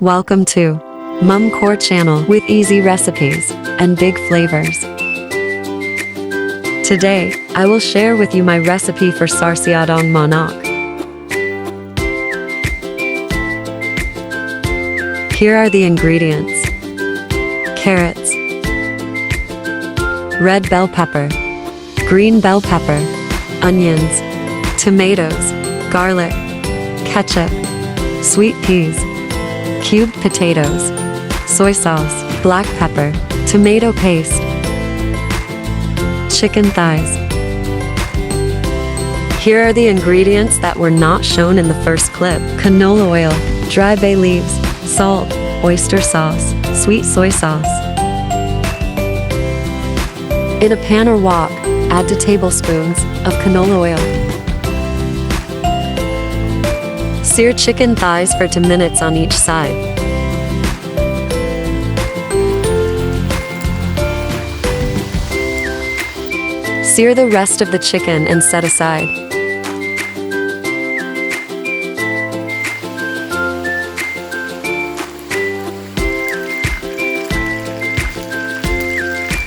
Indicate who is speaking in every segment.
Speaker 1: Welcome to Mum Core channel with easy recipes and big flavors. Today, I will share with you my recipe for Sarciadong Manok. Here are the ingredients: carrots, red bell pepper, green bell pepper, onions, tomatoes, garlic, ketchup, sweet peas, cubed potatoes, soy sauce, black pepper, tomato paste, chicken thighs. Here are the ingredients that were not shown in the first clip: canola oil, dry bay leaves, salt, oyster sauce, sweet soy sauce. In a pan or wok, add 2 tablespoons of canola oil. Sear chicken thighs for 2 minutes on each side. Sear the rest of the chicken and set aside.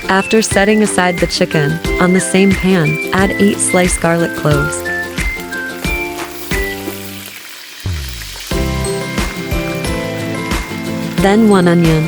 Speaker 1: After setting aside the chicken, on the same pan, add 8 sliced garlic cloves. Then 1 onion.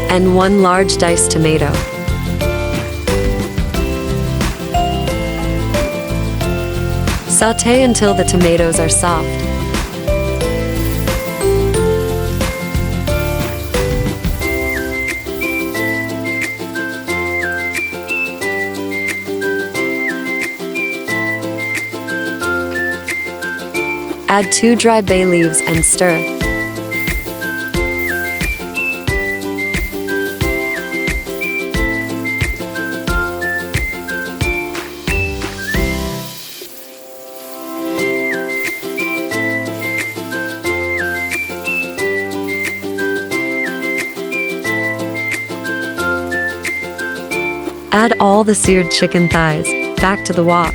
Speaker 1: And 1 large diced tomato. Sauté until the tomatoes are soft. Add 2 dry bay leaves and stir. Add all the seared chicken thighs back to the wok.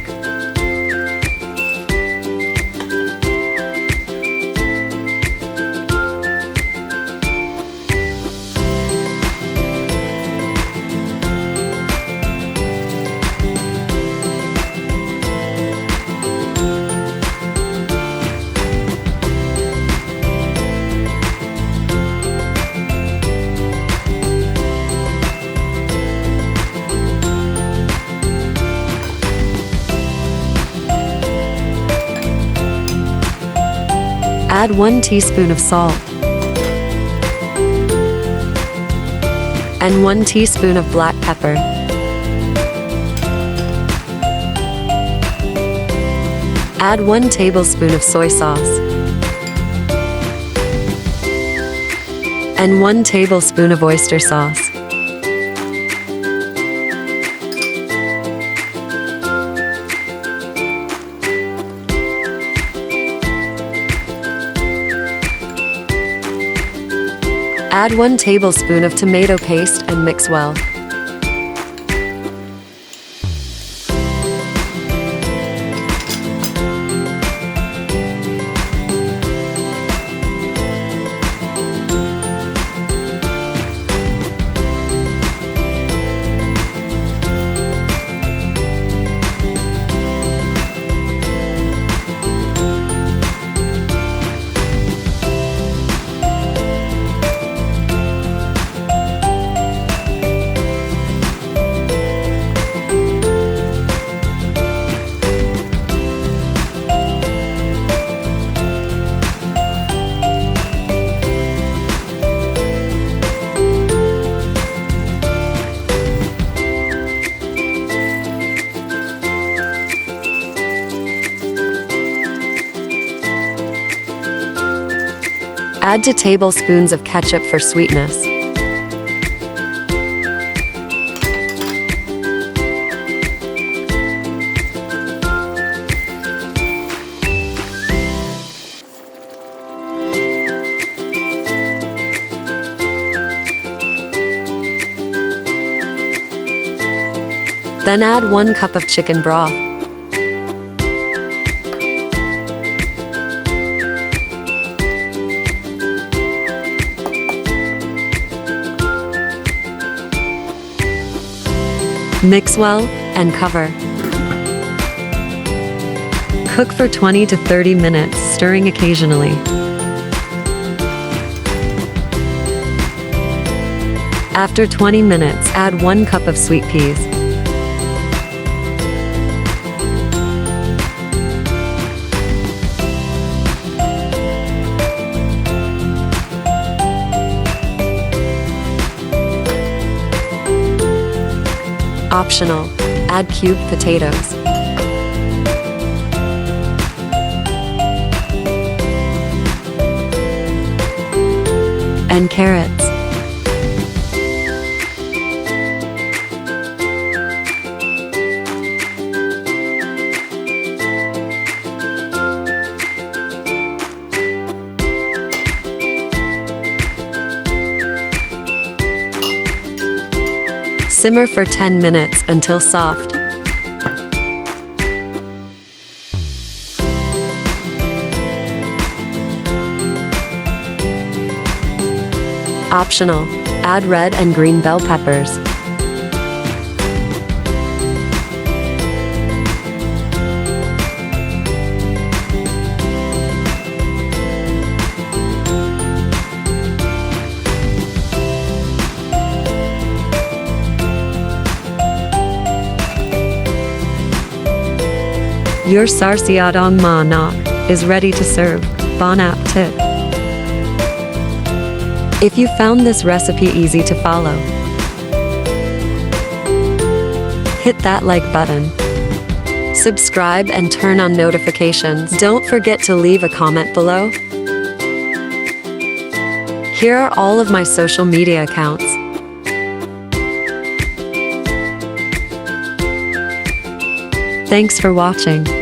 Speaker 1: Add 1 teaspoon of salt and 1 teaspoon of black pepper. Add 1 tablespoon of soy sauce and 1 tablespoon of oyster sauce. Add 1 tablespoon of tomato paste and mix well. Add 2 tablespoons of ketchup for sweetness. Then add 1 cup of chicken broth. Mix well and cover. Cook for 20 to 30 minutes, stirring occasionally. After 20 minutes, add 1 cup of sweet peas. Optional, add cubed potatoes. And carrots. Simmer for 10 minutes until soft. Optional, add red and green bell peppers. Your Sarciadong Manok is ready to serve. Bon appetit! If you found this recipe easy to follow, hit that like button. Subscribe and turn on notifications. Don't forget to leave a comment below. Here are all of my social media accounts. Thanks for watching.